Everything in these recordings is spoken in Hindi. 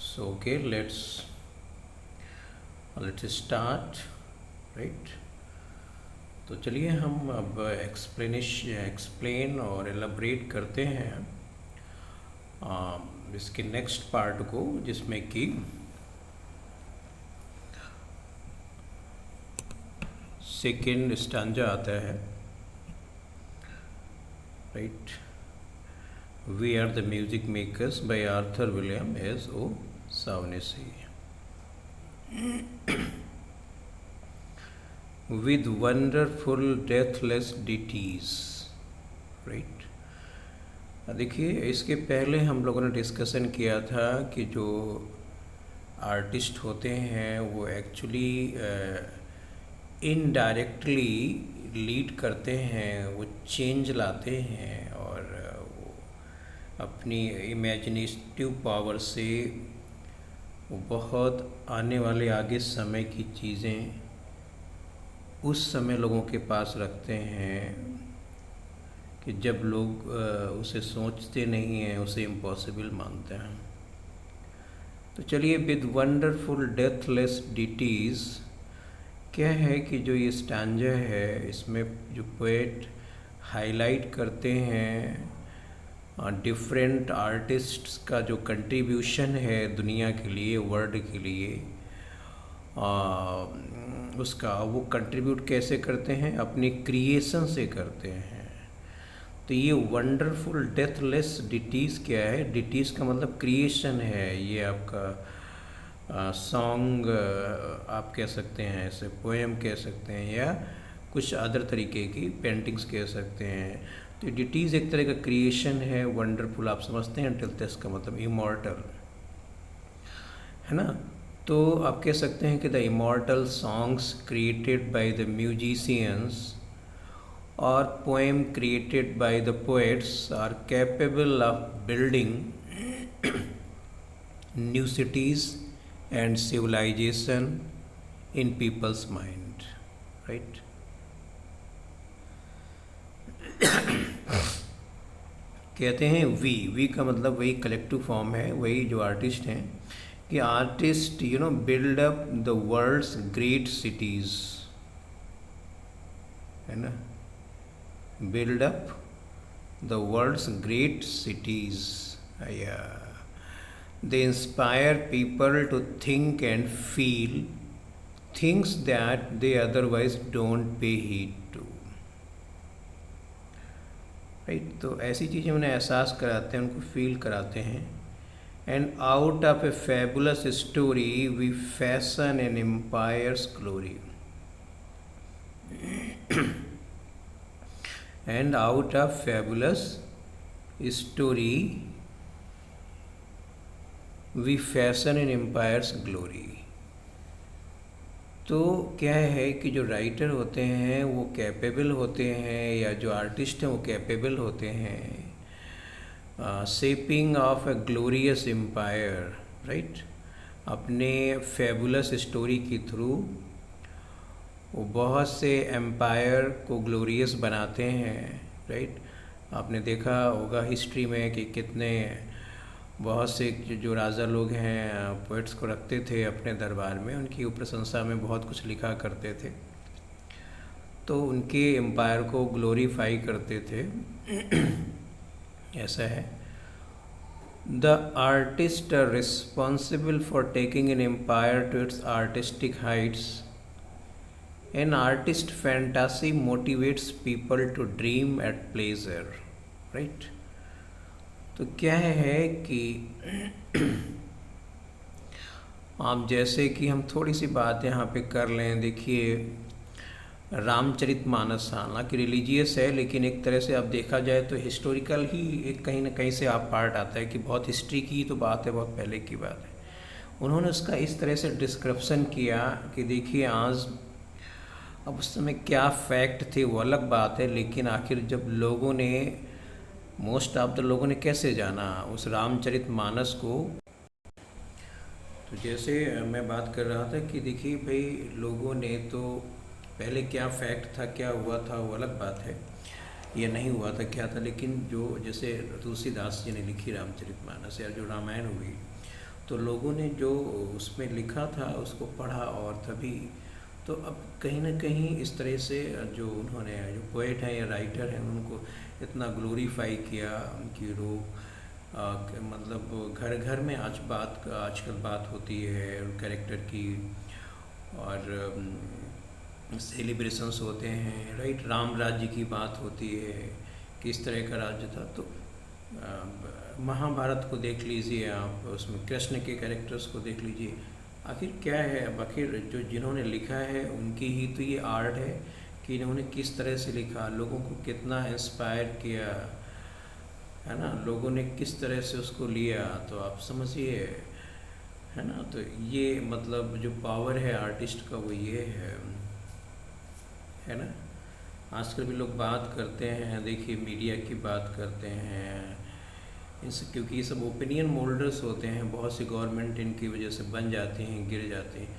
So okay, let's start, right? तो चलिए हम अब एक्सप्लेन और एलाबरेट करते हैं इसके नेक्स्ट पार्ट को, जिसमें कि सेकेंड स्टांजा आता है, right? We are the music makers by Arthur William S O'Shaughnessy. With wonderful deathless deities, right? देखिए, इसके पहले हम लोगों ने डिस्कशन किया था कि जो आर्टिस्ट होते हैं वो एक्चुअली इनडायरेक्टली लीड करते हैं, वो चेंज लाते हैं और वो अपनी इमेजिनेटिव पावर से वो बहुत आने वाले आगे समय की चीज़ें उस समय लोगों के पास रखते हैं कि जब लोग उसे सोचते नहीं हैं, उसे इम्पॉसिबल मानते हैं। तो चलिए, विद वंडरफुल डेथलेस डिटीज़ क्या है कि जो ये स्टैंजा है, इसमें जो पोएट हाईलाइट करते हैं डिफरेंट आर्टिस्ट्स का जो कंट्रीब्यूशन है दुनिया के लिए, वर्ल्ड के लिए, उसका वो कंट्रीब्यूट कैसे करते हैं, अपनी क्रिएशन से करते हैं। तो ये वंडरफुल डेथलेस डिटीज़ क्या है? डिटीज़ का मतलब क्रिएशन है। ये आपका सॉन्ग आप कह सकते हैं, ऐसे पोएम कह सकते हैं, या कुछ अदर तरीके की पेंटिंग्स कह सकते हैं। तो डिटीज़ एक तरह का क्रिएशन है। वंडरफुल आप समझते हैं, डेथलेस का मतलब इमॉर्टल है ना। तो आप कह सकते हैं कि the immortal songs created by the musicians और poem created by the poets are capable of building new cities and civilization in people's mind, right? कहते हैं वी का मतलब वही कलेक्टिव फॉर्म है, वही जो आर्टिस्ट हैं कि artist build up the world's great cities, है ना। Build up the world's great cities, या they inspire people to think and feel things that they otherwise don't pay heed to, right? तो ऐसी चीज़ें उन्हें एहसास कराते हैं, उनको फील कराते हैं। And out of a fabulous story we fashion an empire's glory. And out of fabulous story we fashion an empire's glory. तो क्या है कि जो राइटर होते हैं वो कैपेबल होते हैं, या जो आर्टिस्ट हैं वो कैपेबल होते हैं shaping of a glorious empire, right? अपने फेबुलस स्टोरी के थ्रू वो बहुत से एम्पायर को ग्लोरियस बनाते हैं, राइट? आपने देखा होगा हिस्ट्री में कि कितने बहुत से जो राजा लोग हैं पोएट्स को रखते थे अपने दरबार में, उनकी प्रशंसा में बहुत कुछ लिखा करते थे, तो उनके एम्पायर को ग्लोरीफाई करते थे। ऐसा है। The artist are responsible for taking an empire to its artistic heights. An artist fantasy motivates people to dream at pleasure, right? तो क्या है कि आप जैसे कि हम थोड़ी सी बात यहाँ पे कर लें। देखिए, रामचरितमानस हालांकि रिलीजियस है, लेकिन एक तरह से अब देखा जाए तो हिस्टोरिकल ही एक कहीं ना कहीं से आप पार्ट आता है कि बहुत हिस्ट्री की तो बात है, बहुत पहले की बात है। उन्होंने उसका इस तरह से डिस्क्रिप्शन किया कि देखिए, आज अब उस समय क्या फैक्ट थे वो अलग बात है, लेकिन आखिर जब लोगों ने, मोस्ट ऑफ द लोगों ने कैसे जाना उस रामचरितमानस को। तो जैसे मैं बात कर रहा था कि देखिए भाई, लोगों ने तो पहले क्या फैक्ट था, क्या हुआ था वो अलग बात है, ये नहीं हुआ था क्या था, लेकिन जो जैसे तुलसीदास जी ने लिखी रामचरितमानस या जो रामायण हुई, तो लोगों ने जो उसमें लिखा था उसको पढ़ा और तभी तो अब कहीं ना कहीं इस तरह से जो उन्होंने जो पोएट हैं या राइटर हैं उनको इतना ग्लोरीफाई किया कि लोग मतलब घर घर में आजकल बात होती है कैरेक्टर की, और सेलिब्रेशंस होते हैं, राइट। राम राज्य की बात होती है, किस तरह का राज्य था। तो महाभारत को देख लीजिए आप, उसमें कृष्ण के कैरेक्टर्स को देख लीजिए। आखिर क्या है, अब आखिर जो जिन्होंने लिखा है उनकी ही तो ये आर्ट है कि इन्होंने किस तरह से लिखा, लोगों को कितना इंस्पायर किया, है ना, लोगों ने किस तरह से उसको लिया। तो आप समझिए, है ना। तो ये मतलब जो पावर है आर्टिस्ट का वो ये है ना। आजकल भी लोग बात करते हैं, देखिए मीडिया की बात करते हैं इनसे, क्योंकि ये सब ओपिनियन मोल्डर्स होते हैं, बहुत सी गवर्नमेंट इनकी वजह से बन जाती हैं, गिर जाती हैं।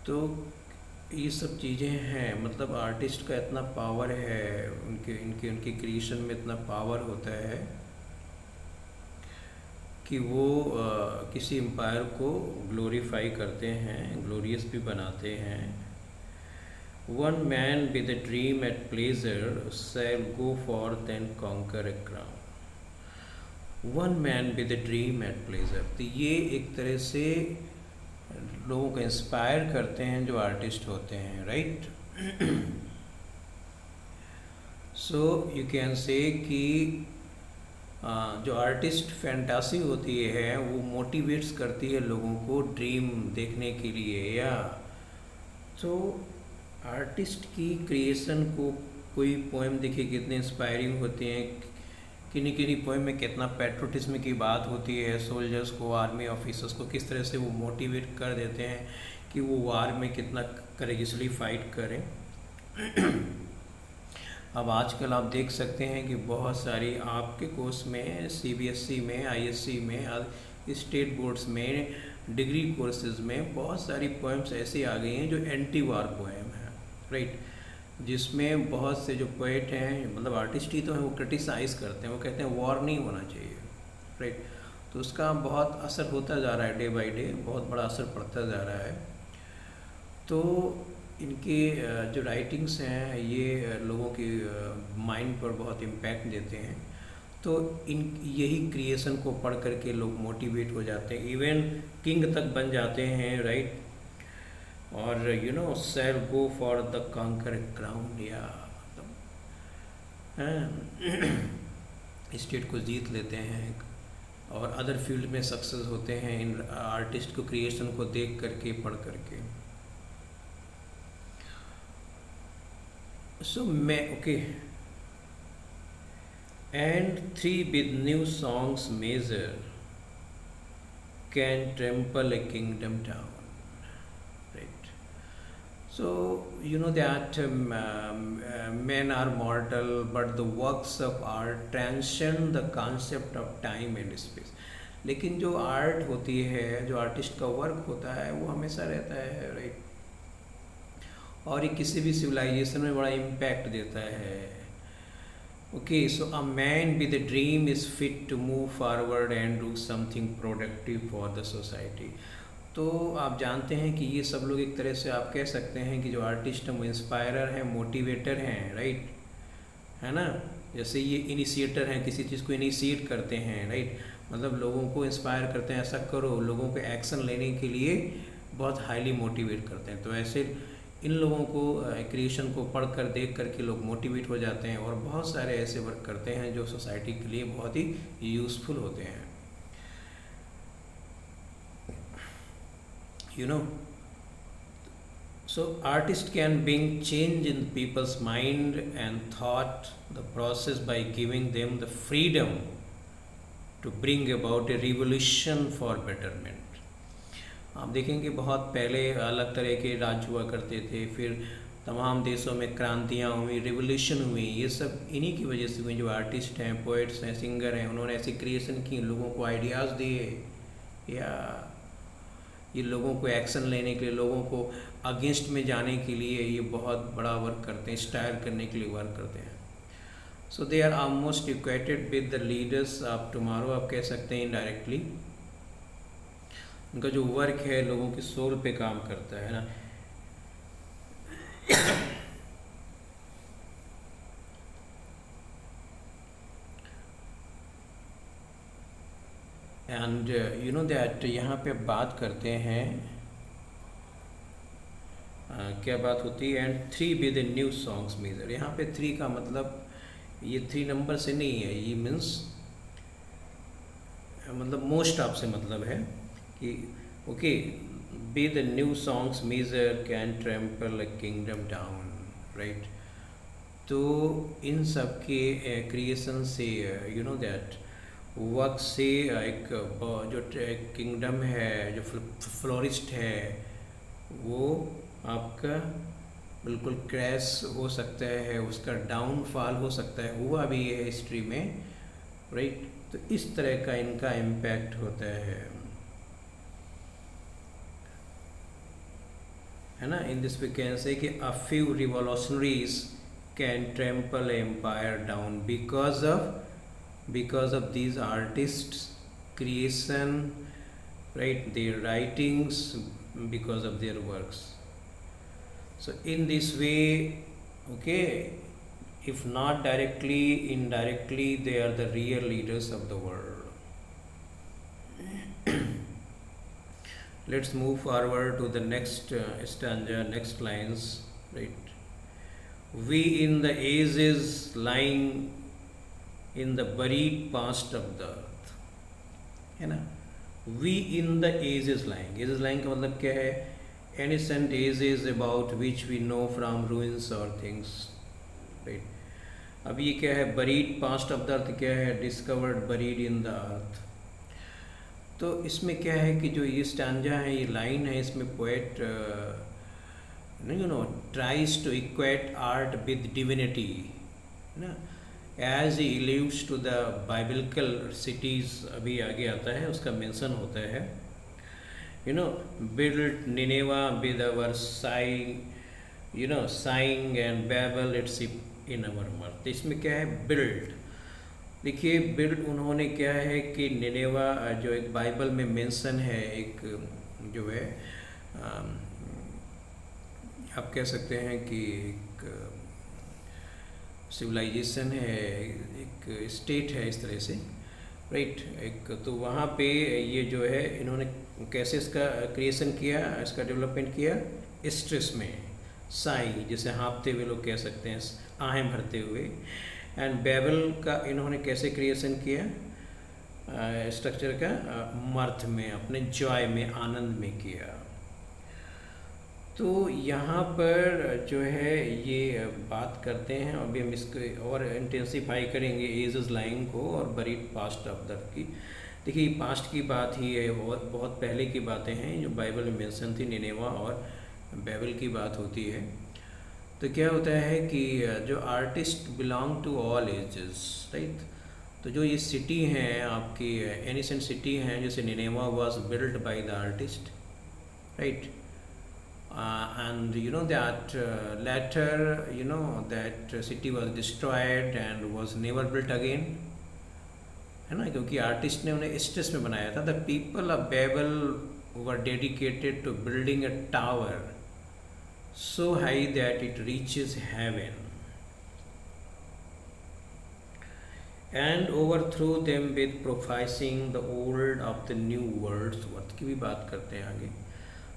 तो ये सब चीज़ें हैं, मतलब आर्टिस्ट का इतना पावर है, उनके इनके उनके क्रिएशन में इतना पावर होता है कि वो किसी एम्पायर को ग्लोरीफाई करते हैं, ग्लोरियस भी बनाते हैं। One man with a dream at pleasure shall go forth and conquer a crown. One man with a dream at pleasure. तो ये एक तरह से लोगों को इंस्पायर करते हैं जो आर्टिस्ट होते हैं, right. So you can say कि जो आर्टिस्ट फैंटासी होती है वो मोटिवेट्स करती है लोगों को ड्रीम देखने के लिए। या तो आर्टिस्ट की क्रिएशन को कोई पोएम देखिए कितने इंस्पायरिंग होते हैं, किन्हीं किन्हीं पोएम में कितना पैट्रोटिज्म की बात होती है, सोल्जर्स को, आर्मी ऑफिसर्स को किस तरह से वो मोटिवेट कर देते हैं कि वो वार में कितना करेजियसली फाइट करें। अब आजकल आप देख सकते हैं कि बहुत सारी आपके कोर्स में, सीबीएसई में, आईएससी में, स्टेट बोर्ड्स में, डिग्री कोर्सेज में बहुत सारी पोएम्स ऐसी आ गई हैं जो एंटी वार पोएम है, राइट। जिसमें बहुत से जो पोएट हैं, मतलब आर्टिस्ट ही तो हैं, वो क्रिटिसाइज़ करते हैं, वो कहते हैं वॉर नहीं होना चाहिए, राइट। तो उसका बहुत असर होता जा रहा है, डे बाय डे बहुत बड़ा असर पड़ता जा रहा है। तो इनके जो राइटिंग्स हैं ये लोगों की माइंड पर बहुत इम्पैक्ट देते हैं। तो इन यही क्रिएशन को पढ़ करके लोग मोटिवेट हो जाते हैं, इवन किंग तक बन जाते हैं, राइट। और you know shall go for the conquer crown, या स्टेट को जीत लेते हैं और अदर फील्ड में सक्सेस होते हैं इन आर्टिस्ट को क्रिएशन को देख करके, पढ़ करके। So okay, and three with new songs measure can trample a kingdom down, right? So you know that men are mortal, but the works of art transcend the concept of time and space. लेकिन जो आर्ट होती है, जो आर्टिस्ट का वर्क होता है, वो हमेशा रहता है, राइट। और ये किसी भी सिविलाइजेशन में बड़ा इम्पैक्ट देता है। Okay, so a man with a dream is fit to move forward and do something productive for the society. तो आप जानते हैं कि ये सब लोग एक तरह से आप कह सकते हैं कि जो आर्टिस्ट हैं वो इंस्पायरर हैं, मोटिवेटर हैं, राइट, है ना। जैसे ये इनिशिएटर हैं, किसी चीज़ को इनिशिएट करते हैं, राइट, मतलब लोगों को इंस्पायर करते हैं, ऐसा करो, लोगों को एक्शन लेने के लिए बहुत हाईली मोटिवेट करते हैं। तो ऐसे इन लोगों को क्रिएशन को पढ़ कर, देख कर के लोग मोटिवेट हो जाते हैं और बहुत सारे ऐसे वर्क करते हैं जो सोसाइटी के लिए बहुत ही यूज़फुल होते हैं, you know. So artist can bring change in people's mind and thought the process by giving them the freedom to bring about a revolution for betterment. आप देखेंगे बहुत पहले अलग तरह के राज्य हुआ करते थे, फिर तमाम देशों में क्रांतियाँ हुई, रिवोल्यूशन हुई, ये सब इन्हीं की वजह से हुई। जो आर्टिस्ट हैं, पोइट्स हैं, सिंगर हैं, उन्होंने ऐसी क्रिएशन की, लोगों को आइडियाज़ दिए, या ये लोगों को एक्शन लेने के लिए, लोगों को अगेंस्ट में जाने के लिए ये बहुत बड़ा वर्क करते हैं, इंस्पायर करने के लिए वर्क करते हैं। So they are almost equated with the leaders of tomorrow, आप कह सकते हैं इनडायरेक्टली। उनका जो वर्क है लोगों की सोल पे काम करता है ना। एंड यू नो दैट यहाँ पे बात करते हैं क्या बात होती है, and 3 with new songs major. यहाँ पे 3 का मतलब ये 3 नंबर से नहीं है, ये मीन्स मतलब मोस्ट ऑफ से मतलब है कि okay, with new songs major can trample a kingdom down, right. तो इन सब के क्रिएशन से यू नो दैट वर्क से एक जो किंगडम है, जो फ्लोरिस्ट है, वो आपका बिल्कुल क्रैश हो सकता है, उसका डाउनफॉल हो सकता है, हुआ भी है हिस्ट्री में, राइट। तो इस तरह का इनका इम्पैक्ट होता है ना। In this we can say कि a few revolutionaries can trample empire down because of these artists creation, right, their writings, because of their works. So in this way, okay, if not directly, indirectly, they are the real leaders of the world. Let's move forward to the next stanza, next lines, right. We in the ages lying in the buried past of the earth, है ना। We in the ages lying, ages lying का मतलब क्या है, ancient ages about which we know from ruins or things, right। अब ये क्या है, buried past of the earth क्या है, discovered buried in the earth। तो इसमें क्या है कि जो ये स्टैंजा है, ये लाइन है, इसमें poet you know tries to equate art with divinity ना, as he alludes to the biblical cities. अभी आगे आता है, उसका मेंशन होता है, you know build Nineveh with our sighing, you know sighing and Babel it's in our mirth. इसमें क्या है, बिल्ड। देखिए बिल्ड उन्होंने क्या है कि निनेवा जो एक बाइबल में मेंशन है, एक जो है आप कह सकते हैं कि एक सिविलाइजेशन है, एक स्टेट है इस तरह से, राइट। एक तो वहाँ पे ये जो है इन्होंने कैसे इसका क्रिएशन किया, इसका डेवलपमेंट किया, स्ट्रेस में, साई जैसे हाँपते हुए लोग कह सकते हैं, आहें भरते हुए। एंड बैबल का इन्होंने कैसे क्रिएशन किया, स्ट्रक्चर का, मर्थ में, अपने जॉय में, आनंद में किया। तो यहाँ पर जो है ये बात करते हैं, अभी हम इसको और इंटेंसिफाई करेंगे एजेस लाइन को और buried past of the key. देखिए पास्ट की बात ही है, बहुत पहले की बातें हैं जो बाइबल में मेंशन थी, निनेवा और बैबल की बात होती है। तो क्या होता है कि जो artist belong to all ages, right. तो जो ये सिटी हैं आपकी एनिसेंट सिटी हैं, जैसे Nineveh was build by the artist, right. And you know that later you know that city was destroyed and was never built again, है ना, क्योंकि आर्टिस्ट ने उन्हें स्ट्रेस में बनाया था। The people of Babel were dedicated to building a tower so high that it reaches heaven and overthrew them with prophesying the old of the new world's worth की भी बात करते हैं आगे।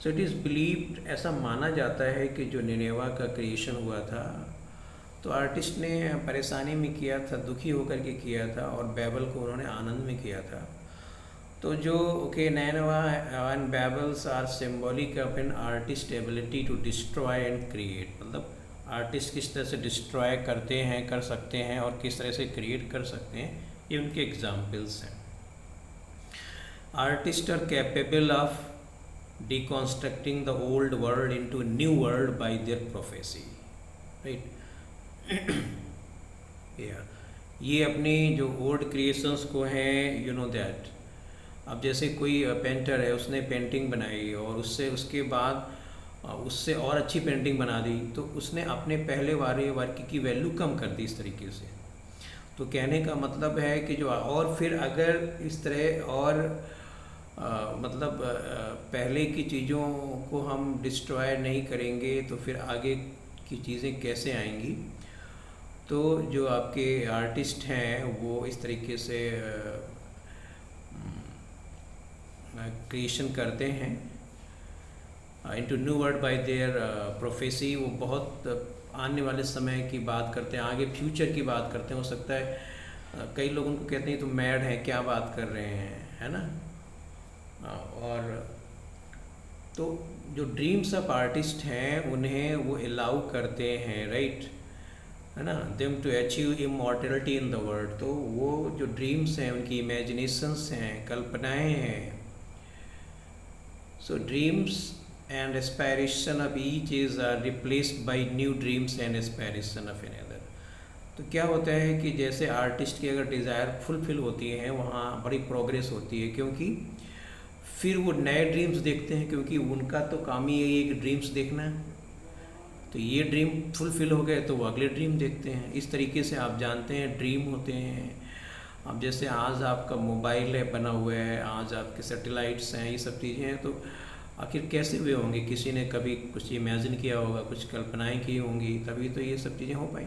सो इट इज़ बिलीव्ड, ऐसा माना जाता है कि जो निनेवा का क्रिएशन हुआ था तो आर्टिस्ट ने परेशानी में किया था, दुखी होकर के किया था, और बैबल को उन्होंने आनंद में किया था। तो जो okay Nineveh and Babels are symbolic of an artist ability to destroy and create, मतलब आर्टिस्ट किस तरह से डिस्ट्रॉय करते हैं, कर सकते हैं, और किस तरह से क्रिएट कर सकते हैं, ये उनके एग्जाम्पल्स हैं। Artist are capable of deconstructing the old world into a new world by their prophecy, right। ये अपनी जो ओल्ड क्रिएशंस को हैं, यू नो दैट, अब जैसे कोई पेंटर है, उसने पेंटिंग बनाई और उसके बाद उससे और अच्छी पेंटिंग बना दी, तो उसने अपने पहले वाले वर्क की वैल्यू कम कर दी इस तरीके से। तो कहने का मतलब है कि जो और फिर अगर इस तरह और मतलब पहले की चीज़ों को हम डिस्ट्रॉय नहीं करेंगे तो फिर आगे की चीज़ें कैसे आएंगी। तो जो आपके आर्टिस्ट हैं वो इस तरीके से क्रिएशन करते हैं into new word by there prophecy. वो बहुत आने वाले समय की बात करते हैं, आगे फ्यूचर की बात करते हैं। हो सकता है कई लोग उनको कहते हैं तो मैड है, क्या बात कर रहे हैं, है ना। और तो जो ड्रीम्स ऑफ आर्टिस्ट हैं उन्हें वो अलाउ करते हैं, राइट, है ना, them to achieve immortality in the world. तो वो जो ड्रीम्स हैं, उनकी इमेजिनेशंस हैं, कल्पनाएं हैं। सो dreams and aspiration of each is replaced by new dreams and aspiration of another। तो क्या होता है कि जैसे आर्टिस्ट की अगर डिज़ायर फुलफिल होती है वहाँ बड़ी प्रोग्रेस होती है, क्योंकि फिर वो नए ड्रीम्स देखते हैं, क्योंकि उनका तो काम ही यही है कि ड्रीम्स देखना है। तो ये ड्रीम फुलफिल हो गए तो वो अगले ड्रीम देखते हैं। इस तरीके से आप जानते हैं ड्रीम होते हैं। अब जैसे आज आपका मोबाइल है बना हुआ है, आज आपके सैटेलाइट्स हैं, ये सब चीज़ें हैं, तो आखिर कैसे हुए होंगे? किसी ने कभी कुछ इमेजिन किया होगा, कुछ कल्पनाएं की होंगी, तभी तो ये सब चीज़ें हो पाई।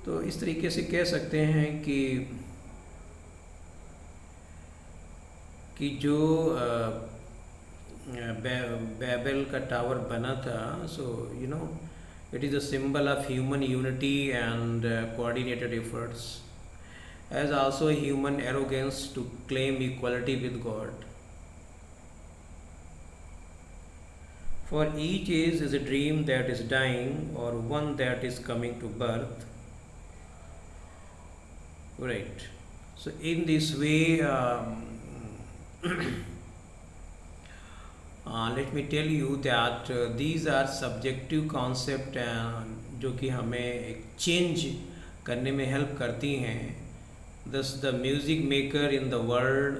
तो इस तरीके से कह सकते हैं कि जो बैबल का टावर बना था, so you know it is a symbol of human unity and coordinated efforts, as also human arrogance to claim equality with God. For each age is a dream that is dying or one that is coming to birth. Right. So in this way, let me tell you that these are subjective concept जो कि हमें एक change करने में help करती हैं। Thus the music maker in the world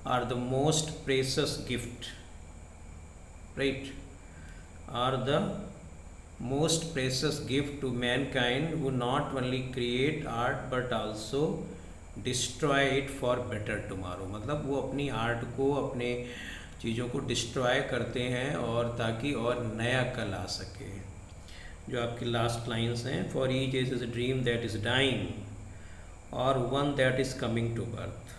are the most precious gift. Right. Are the most precious gift to mankind, who not only create art but also destroy it for better tomorrow। मतलब वो अपनी आर्ट को, अपने चीज़ों को डिस्ट्रॉय करते हैं और ताकि और नया कल आ सके। जो आपकी लास्ट लाइन्स हैं, for each age is a dream that is dying और one that is coming to birth,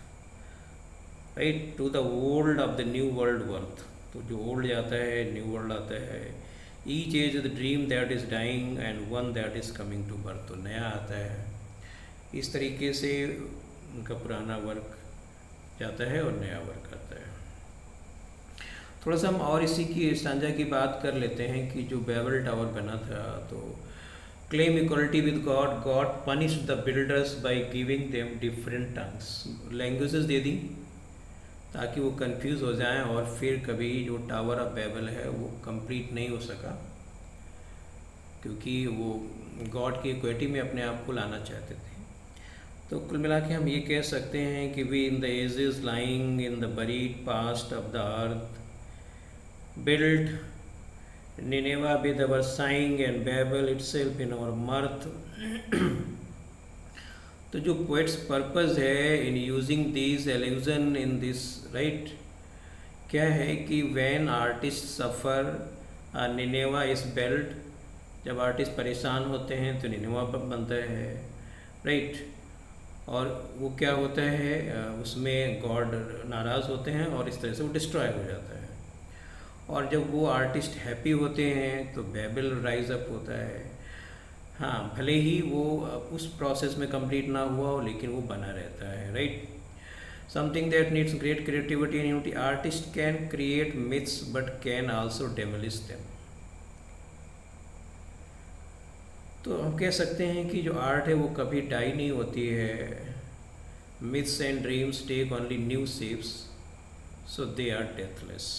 right, to the old of the new world worth. तो जो ओल्ड जाता है, न्यू वर्ल्ड आता है। Each age is the dream that is dying and one that is coming to birth. तो नया आता है। इस तरीके से उनका पुराना वर्क जाता है और नया वर्क आता है। थोड़ा सा हम और इसी की सांझा की बात कर लेते हैं कि जो बैबल टावर बना था, तो claim equality with God, God punish the builders by giving them different tongues. Languages दे दी ताकि वो कंफ्यूज हो जाएं और फिर कभी जो टावर ऑफ बैबल है वो कंप्लीट नहीं हो सका, क्योंकि वो गॉड की इक्विटी में अपने आप को लाना चाहते थे। तो कुल मिला के हम ये कह सकते हैं कि we in the ages lying in the buried past of the earth build Nineveh with our sighing and Babel itself in our mirth. तो जो पोएट्स पर्पस है in using this allusion in this, right, क्या है कि when artist suffer Nineveh is built. जब आर्टिस्ट परेशान होते हैं तो निनेवा बनता है, राइट। और वो क्या होता है, उसमें गॉड नाराज़ होते हैं और इस तरह से वो डिस्ट्रॉय हो जाता है। और जब वो आर्टिस्ट हैप्पी होते हैं तो बैबल राइज अप होता है। हाँ, भले ही वो उस प्रोसेस में कंप्लीट ना हुआ हो, लेकिन वो बना रहता है, right. Something that needs great creativity and unity. Artist can create myths but can also demolish them. तो हम कह सकते हैं कि जो आर्ट है वो कभी डाई नहीं होती है। Myths and dreams take only new shapes, so they are deathless.